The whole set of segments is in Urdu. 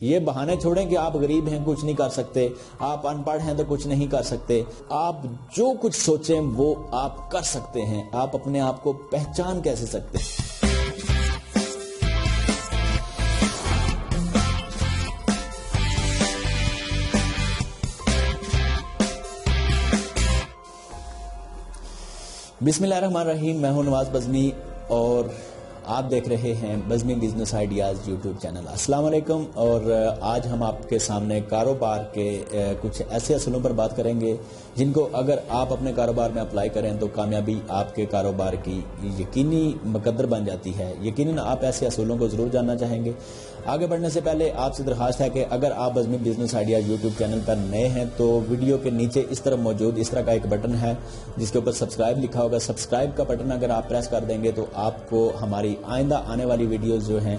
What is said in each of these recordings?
یہ بہانے چھوڑیں کہ آپ غریب ہیں کچھ نہیں کر سکتے، آپ ان پڑھ ہیں تو کچھ نہیں کر سکتے۔ آپ جو کچھ سوچیں وہ آپ کر سکتے ہیں۔ آپ اپنے آپ کو پہچان کیسے سکتے ہیں؟ بسم اللہ الرحمن الرحیم، میں ہوں نواز بزمی اور آپ دیکھ رہے ہیں Bazmee business ideas YouTube channel. السلام علیکم۔ اور آج ہم آپ کے سامنے کاروبار کے کچھ ایسے اصولوں پر بات کریں گے جن کو اگر آپ اپنے کاروبار میں اپلائی کریں تو کامیابی آپ کے کاروبار کی یقینی مقدر بن جاتی ہے۔ یقیناً آپ ایسے اصولوں کو ضرور جاننا چاہیں گے۔ آگے بڑھنے سے پہلے آپ سے درخواست ہے کہ اگر آپ Bazmee business idea YouTube channel پر نئے ہیں تو ویڈیو کے نیچے اس طرح موجود اس طرح کا ایک بٹن ہے جس کے اوپر سبسکرائب لکھا ہوگا۔ سبسکرائب کا بٹن اگر آپ پریس کر دیں گے تو آپ کو ہماری آئندہ آنے والی ویڈیوز جو ہیں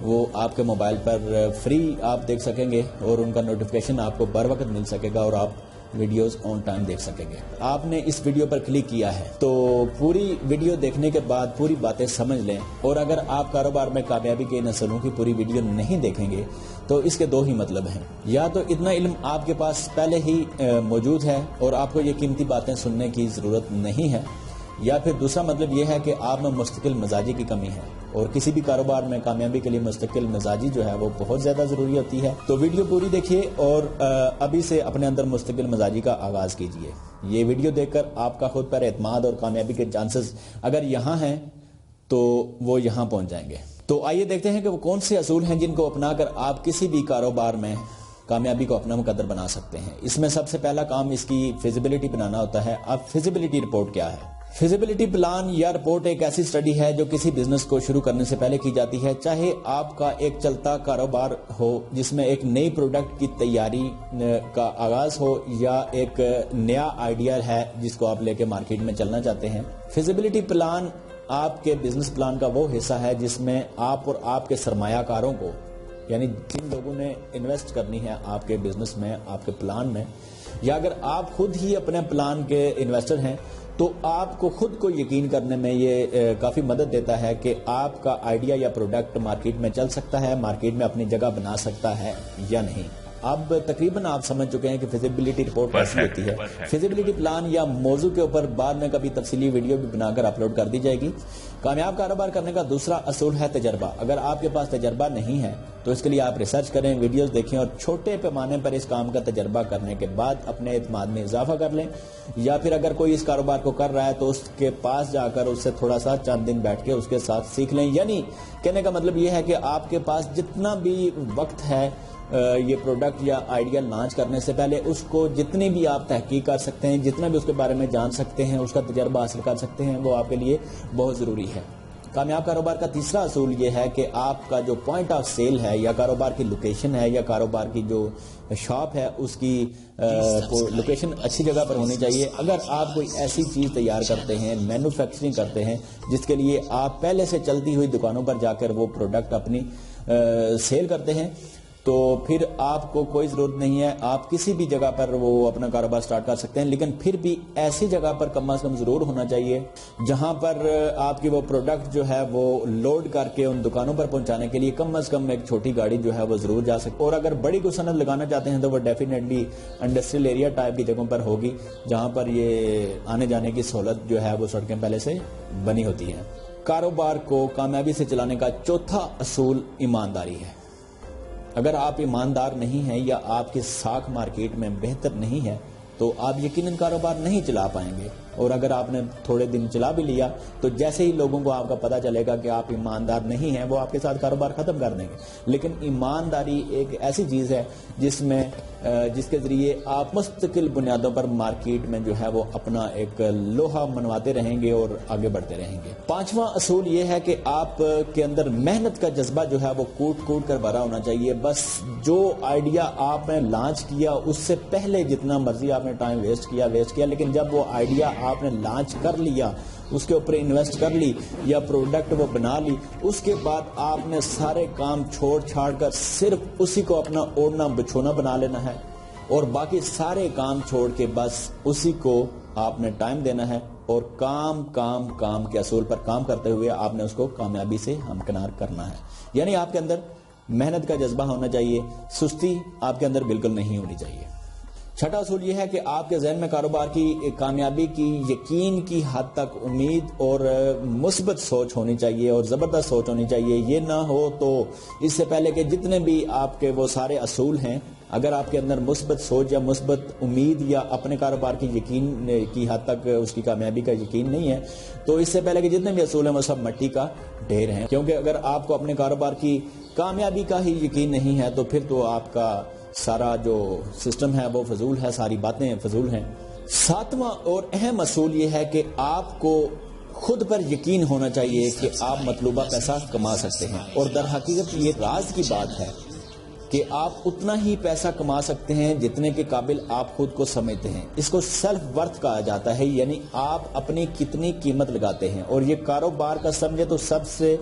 وہ آپ کے موبائل پر فری آپ دیکھ سکیں گے اور ان کا نوٹیفیکیشن آپ کو بر وقت مل سکے گا اور آپ ویڈیوز آن ٹائم دیکھ سکیں گے۔ آپ نے اس ویڈیو پر کلک کیا ہے تو پوری ویڈیو دیکھنے کے بعد پوری باتیں سمجھ لیں، اور اگر آپ کاروبار میں کامیابی کے ان اصولوں کی پوری ویڈیو نہیں دیکھیں گے تو اس کے دو ہی مطلب ہیں، یا تو اتنا علم آپ کے پاس پہلے ہی موجود ہے اور آپ کو یہ قیمتی باتیں سننے کی ضرورت نہیں ہے، یا پھر دوسرا مطلب یہ ہے کہ آپ میں مستقل مزاجی کی کمی ہے، اور کسی بھی کاروبار میں کامیابی کے لیے مستقل مزاجی جو ہے وہ بہت زیادہ ضروری ہوتی ہے۔ تو ویڈیو پوری دیکھیے اور ابھی سے اپنے اندر مستقل مزاجی کا آغاز کیجیے۔ یہ ویڈیو دیکھ کر آپ کا خود پر اعتماد اور کامیابی کے چانسز اگر یہاں ہیں تو وہ یہاں پہنچ جائیں گے۔ تو آئیے دیکھتے ہیں کہ وہ کون سے اصول ہیں جن کو اپنا کر آپ کسی بھی کاروبار میں کامیابی کو اپنا مقدر بنا سکتے ہیں۔ اس میں سب سے پہلا کام اس کی فیزیبلٹی بنانا ہوتا ہے۔ اب فیزیبلٹی رپورٹ کیا ہے؟ فیزیبلٹی پلان یا رپورٹ ایک ایسی سٹڈی ہے جو کسی بزنس کو شروع کرنے سے پہلے کی جاتی ہے، چاہے آپ کا ایک چلتا کاروبار ہو جس میں ایک نئی پروڈکٹ کی تیاری کا آغاز ہو، یا ایک نیا آئیڈیا ہے جس کو آپ لے کے مارکیٹ میں چلنا چاہتے ہیں۔ فیزیبلٹی پلان آپ کے بزنس پلان کا وہ حصہ ہے جس میں آپ اور آپ کے سرمایہ کاروں کو، یعنی جن لوگوں نے انویسٹ کرنی ہے آپ کے بزنس میں، آپ کے پلان میں، یا اگر آپ خود ہی اپنے پلان کے انویسٹر ہیں تو آپ کو خود کو یقین کرنے میں یہ کافی مدد دیتا ہے کہ آپ کا آئیڈیا یا پروڈکٹ مارکیٹ میں چل سکتا ہے، مارکیٹ میں اپنی جگہ بنا سکتا ہے یا نہیں۔ اب تقریباً آپ سمجھ چکے ہیں کہ فیزیبلٹی رپورٹ کیسی ہوتی ہے۔ فیزیبلٹی پلان یا موضوع کے اوپر بعد میں کبھی تفصیلی ویڈیو بھی بنا کر اپلوڈ کر دی جائے گی۔ کامیاب کاروبار کرنے کا دوسرا اصول ہے تجربہ۔ اگر آپ کے پاس تجربہ نہیں ہے تو اس کے لیے آپ ریسرچ کریں، ویڈیوز دیکھیں اور چھوٹے پیمانے پر اس کام کا تجربہ کرنے کے بعد اپنے اعتماد میں اضافہ کر لیں، یا پھر اگر کوئی اس کاروبار کو کر رہا ہے تو اس کے پاس جا کر اس سے تھوڑا سا چند دن بیٹھ کے اس کے ساتھ سیکھ لیں۔ یعنی کہنے کا مطلب یہ ہے کہ آپ کے پاس جتنا بھی وقت ہے یہ پروڈکٹ یا آئیڈیا لانچ کرنے سے پہلے اس کو جتنی بھی آپ تحقیق کر سکتے ہیں، جتنا بھی اس کے بارے میں جان سکتے ہیں، اس کا تجربہ حاصل کر سکتے ہیں، وہ آپ کے لیے بہت ضروری ہے۔ کامیاب کاروبار کا تیسرا اصول یہ ہے کہ آپ کا جو پوائنٹ آف سیل ہے یا کاروبار کی لوکیشن ہے یا کاروبار کی جو شاپ ہے اس کی لوکیشن اچھی جگہ پر ہونی چاہیے۔ اگر آپ کوئی ایسی چیز تیار کرتے ہیں، مینوفیکچرنگ کرتے ہیں جس کے لیے آپ پہلے سے چلتی ہوئی دکانوں پر جا کر وہ پروڈکٹ اپنی سیل کرتے ہیں تو پھر آپ کو کوئی ضرورت نہیں ہے، آپ کسی بھی جگہ پر وہ اپنا کاروبار سٹارٹ کر سکتے ہیں، لیکن پھر بھی ایسی جگہ پر کم از کم ضرور ہونا چاہیے جہاں پر آپ کی وہ پروڈکٹ جو ہے وہ لوڈ کر کے ان دکانوں پر پہنچانے کے لیے کم از کم ایک چھوٹی گاڑی جو ہے وہ ضرور جا سکے، اور اگر بڑی کوئی صنعت لگانا چاہتے ہیں تو وہ ڈیفینیٹلی انڈسٹریل ایریا ٹائپ کی جگہوں پر ہوگی جہاں پر یہ آنے جانے کی سہولت جو ہے وہ سڑکیں پہلے سے بنی ہوتی ہیں۔ کاروبار کو کامیابی سے چلانے کا چوتھا اصول ایمانداری ہے۔ اگر آپ ایماندار نہیں ہیں یا آپ کی ساکھ مارکیٹ میں بہتر نہیں ہے تو آپ یقیناً کاروبار نہیں چلا پائیں گے، اور اگر آپ نے تھوڑے دن چلا بھی لیا تو جیسے ہی لوگوں کو آپ کا پتہ چلے گا کہ آپ ایماندار نہیں ہیں وہ آپ کے ساتھ کاروبار ختم کر دیں گے۔ لیکن ایمانداری ایک ایسی چیز ہے جس کے ذریعے آپ مستقل بنیادوں پر مارکیٹ میں جو ہے وہ اپنا ایک لوہا منواتے رہیں گے اور آگے بڑھتے رہیں گے۔ پانچواں اصول یہ ہے کہ آپ کے اندر محنت کا جذبہ جو ہے وہ کوٹ کوٹ کر بھرا ہونا چاہیے۔ بس جو آئیڈیا آپ نے لانچ کیا اس سے پہلے جتنا مرضی آپ نے ٹائم ویسٹ کیا، لیکن جب وہ آئیڈیا آپ نے لانچ کر لیا، اس کے اوپر انویسٹ کر لی یا پروڈکٹ وہ بنا لی، اس کے بعد آپ نے سارے کام چھوڑ چھاڑ کر صرف اسی کو اپنا اوڑھنا بچھونا بنا لینا ہے، اور باقی سارے کام چھوڑ کے بس اسی کو آپ نے ٹائم دینا ہے، اور کام کے اصول پر کام کرتے ہوئے آپ نے اس کو کامیابی سے ہمکنار کرنا ہے۔ یعنی آپ کے اندر محنت کا جذبہ ہونا چاہیے، سستی آپ کے اندر بالکل نہیں ہونی چاہیے۔ چھٹا اصول یہ ہے کہ آپ کے ذہن میں کاروبار کی کامیابی کی یقین کی حد تک امید اور مثبت سوچ ہونی چاہیے اور زبردست سوچ ہونی چاہیے۔ یہ نہ ہو تو اس سے پہلے کہ جتنے بھی آپ کے وہ سارے اصول ہیں، اگر آپ کے اندر مثبت سوچ یا مثبت امید یا اپنے کاروبار کی یقین کی حد تک اس کی کامیابی کا یقین نہیں ہے، تو اس سے پہلے کہ جتنے بھی اصول ہیں وہ سب مٹی کا ڈھیر ہیں، کیونکہ اگر آپ کو اپنے کاروبار کی کامیابی کا ہی یقین نہیں ہے تو پھر تو آپ کا سارا جو سسٹم ہے وہ فضول ہے، ساری باتیں فضول ہیں۔ ساتواں اور اہم اصول یہ ہے کہ آپ کو خود پر یقین ہونا چاہیے کہ آپ مطلوبہ پیسہ کما سکتے ہیں، اور در حقیقت یہ راز کی بات ہے کہ آپ اتنا ہی پیسہ کما سکتے ہیں جتنے کے قابل آپ خود کو سمجھتے ہیں۔ اس کو سیلف ورتھ کہا جاتا ہے، یعنی آپ اپنی کتنی قیمت لگاتے ہیں، اور یہ کاروبار کا سمجھے تو سب سے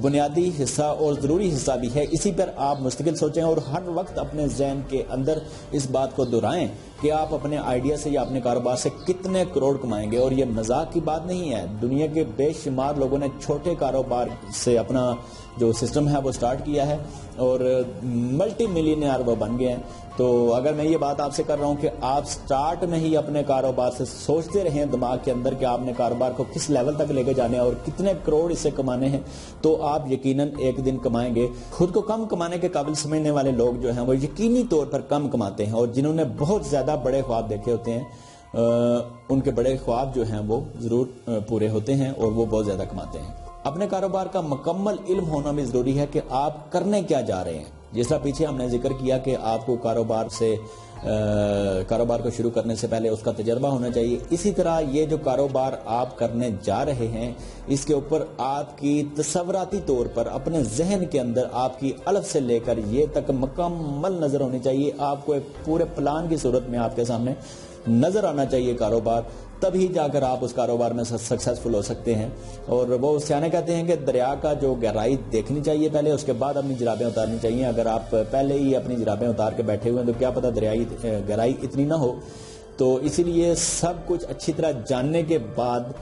بنیادی حصہ اور ضروری حصہ بھی ہے۔ اسی پر آپ مستقل سوچیں اور ہر وقت اپنے ذہن کے اندر اس بات کو دہرائیں کہ آپ اپنے آئیڈیا سے یا اپنے کاروبار سے کتنے کروڑ کمائیں گے۔ اور یہ مذاق کی بات نہیں ہے، دنیا کے بے شمار لوگوں نے چھوٹے کاروبار سے اپنا جو سسٹم ہے وہ سٹارٹ کیا ہے اور ملٹی ملینئر وہ بن گئے ہیں۔ تو اگر میں یہ بات آپ سے کر رہا ہوں کہ آپ سٹارٹ میں ہی اپنے کاروبار سے سوچتے رہیں دماغ کے اندر کہ آپ نے کاروبار کو کس لیول تک لے کے جانے اور کتنے کروڑ اسے کمانے ہیں، تو آپ یقیناً ایک دن کمائیں گے۔ خود کو کم کمانے کے قابل سمجھنے والے لوگ جو ہیں وہ یقینی طور پر کم کماتے ہیں، اور جنہوں نے بہت زیادہ بڑے خواب دیکھے ہوتے ہیں ان کے بڑے خواب جو ہیں وہ ضرور پورے ہوتے ہیں اور وہ بہت زیادہ کماتے ہیں۔ اپنے کاروبار کا مکمل علم ہونا بھی ضروری ہے کہ آپ کرنے کیا جا رہے ہیں۔ جس طرح پیچھے ہم نے ذکر کیا کہ آپ کو کاروبار کو شروع کرنے سے پہلے اس کا تجربہ ہونا چاہیے، اسی طرح یہ جو کاروبار آپ کرنے جا رہے ہیں اس کے اوپر آپ کی تصوراتی طور پر اپنے ذہن کے اندر آپ کی الف سے لے کر یہ تک مکمل نظر ہونی چاہیے۔ آپ کو ایک پورے پلان کی صورت میں آپ کے سامنے نظر آنا چاہیے کاروبار، تبھی جا کر آپ اس کاروبار میں سکسیسفل ہو سکتے ہیں۔ اور وہ سیانے کہتے ہیں کہ دریا کا جو گہرائی دیکھنی چاہیے پہلے، اس کے بعد اپنی جرابیں اتارنی چاہیے۔ اگر آپ پہلے ہی اپنی جرابیں اتار کے بیٹھے ہوئے ہیں تو کیا پتہ دریائی گہرائی اتنی نہ ہو۔ تو اسی لیے سب کچھ اچھی طرح جاننے کے بعد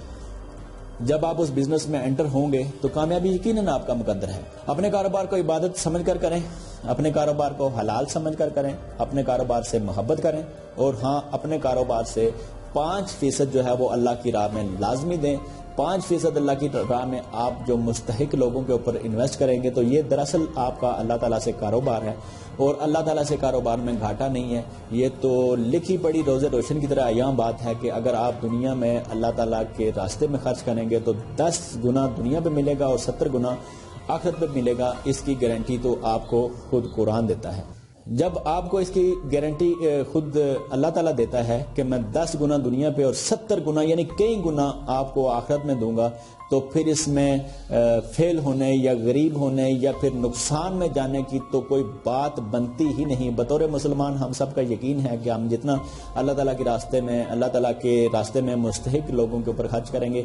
جب آپ اس بزنس میں انٹر ہوں گے تو کامیابی یقیناً آپ کا مقدر ہے۔ اپنے کاروبار کو عبادت سمجھ کر کریں، اپنے کاروبار کو حلال سمجھ کر کریں، اپنے کاروبار سے محبت کریں، اور ہاں اپنے کاروبار سے 5% جو ہے وہ اللہ کی راہ میں لازمی دیں۔ 5% اللہ کی راہ میں آپ جو مستحق لوگوں کے اوپر انویسٹ کریں گے تو یہ دراصل آپ کا اللہ تعالیٰ سے کاروبار ہے، اور اللہ تعالیٰ سے کاروبار میں گھاٹا نہیں ہے۔ یہ تو لکھی پڑی روزے روشن کی طرح عیاں بات ہے کہ اگر آپ دنیا میں اللہ تعالیٰ کے راستے میں خرچ کریں گے تو 10 گنا دنیا پہ ملے گا اور 70 گنا آخرت پہ ملے گا۔ اس کی گارنٹی تو آپ کو خود قرآن دیتا ہے۔ جب آپ کو اس کی گارنٹی خود اللہ تعالیٰ دیتا ہے کہ میں 10 گنا دنیا پہ اور 70 گنا یعنی کئی گنا آپ کو آخرت میں دوں گا، تو پھر اس میں فیل ہونے یا غریب ہونے یا پھر نقصان میں جانے کی تو کوئی بات بنتی ہی نہیں۔ بطور مسلمان ہم سب کا یقین ہے کہ ہم جتنا اللہ تعالیٰ کے راستے میں مستحق لوگوں کے اوپر خرچ کریں گے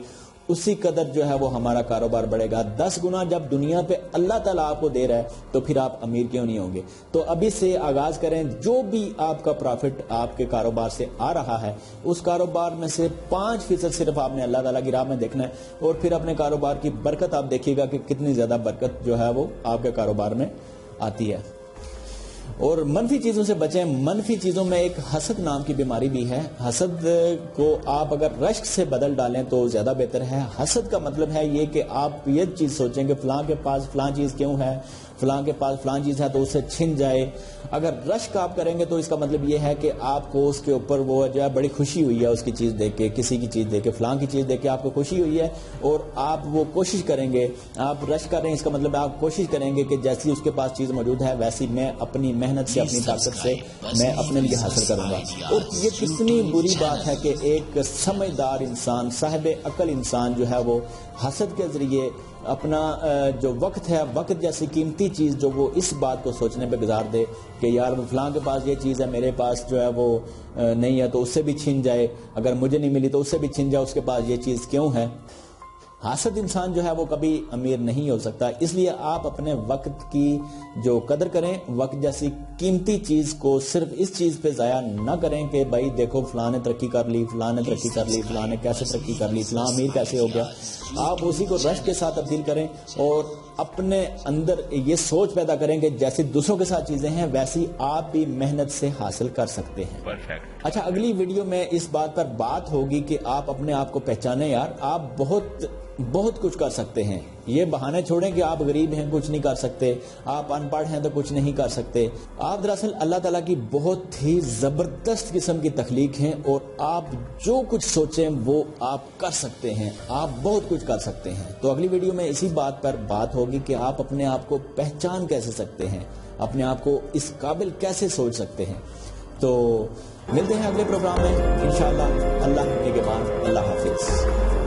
اسی قدر جو ہے وہ ہمارا کاروبار بڑھے گا۔ 10 گنا جب دنیا پہ اللہ تعالیٰ آپ کو دے رہا ہے تو پھر آپ امیر کیوں نہیں ہوں گے؟ تو ابھی سے آغاز کریں، جو بھی آپ کا پروفٹ آپ کے کاروبار سے آ رہا ہے اس کاروبار میں سے 5% صرف آپ نے اللہ تعالیٰ کی راہ میں دیکھنا ہے، اور پھر اپنے کاروبار کی برکت آپ دیکھیے گا کہ کتنی زیادہ برکت جو ہے وہ آپ کے کاروبار میں آتی ہے۔ اور منفی چیزوں سے بچیں۔ منفی چیزوں میں ایک حسد نام کی بیماری بھی ہے۔ حسد کو آپ اگر رشک سے بدل ڈالیں تو زیادہ بہتر ہے۔ حسد کا مطلب ہے یہ کہ آپ یہ چیز سوچیں کہ فلاں کے پاس فلاں چیز کیوں ہے، فلاں کے پاس فلاں چیز ہے تو اسے چھن جائے۔ اگر رشک آپ کریں گے تو اس کا مطلب یہ ہے کہ آپ کو اس کے اوپر وہ جو ہے بڑی خوشی ہوئی ہے اس کی چیز دیکھ کے، کسی کی چیز دیکھ کے، فلاں کی چیز دیکھ کے آپ کو خوشی ہوئی ہے، اور آپ وہ کوشش کریں گے۔ آپ رشک کر رہے ہیں، اس کا مطلب ہے آپ کوشش کریں گے کہ جیسی اس کے پاس چیز موجود ہے ویسی میں اپنی محنت سے، اپنی طاقت سے میں اپنے لیے حاصل کروں گا۔ اور یہ کتنی بری بات ہے کہ ایک سمجھدار انسان، صاحب عقل انسان جو ہے وہ حسد کے ذریعے اپنا جو وقت ہے، وقت جیسی قیمتی چیز جو وہ اس بات کو سوچنے پہ گزار دے کہ یار فلاں کے پاس یہ چیز ہے، میرے پاس جو ہے وہ نہیں ہے تو اس سے بھی چھن جائے، اگر مجھے نہیں ملی تو اس سے بھی چھن جائے، اس کے پاس یہ چیز کیوں ہے۔ حاسد انسان جو ہے وہ کبھی امیر نہیں ہو سکتا. اس لیے آپ اپنے وقت کی جو قدر کریں, وقت جیسی قیمتی چیز کو صرف اس چیز پہ ضائع نہ کریں کہ بھائی دیکھو فلاں نے ترقی کر لی, فلاں نے ترقی کر لی, فلاں نے کیسے ترقی کر لی, فلاں امیر کیسے ہو گیا. آپ اسی کو رش کے ساتھ تبدیل کریں اور اپنے اندر یہ سوچ پیدا کریں کہ جیسے دوسروں کے ساتھ چیزیں ہیں ویسی آپ بھی محنت سے حاصل کر سکتے ہیں. اچھا, اگلی ویڈیو میں اس بات پر بات ہوگی کہ آپ اپنے آپ کو پہچانیں. یار آپ بہت کچھ کر سکتے ہیں. یہ بہانے چھوڑیں کہ آپ غریب ہیں کچھ نہیں کر سکتے, آپ ان پڑھ ہیں تو کچھ نہیں کر سکتے. آپ دراصل اللہ تعالیٰ کی بہت ہی زبردست قسم کی تخلیق ہیں اور آپ جو کچھ سوچیں وہ آپ کر سکتے ہیں, آپ بہت کچھ کر سکتے ہیں. تو اگلی ویڈیو میں اسی بات پر بات ہوگی کہ آپ اپنے آپ کو پہچان کیسے سکتے ہیں, اپنے آپ کو اس قابل کیسے سوچ سکتے ہیں. تو ملتے ہیں اگلے پروگرام میں انشاءاللہ. اللہ کے بعد اللہ حافظ.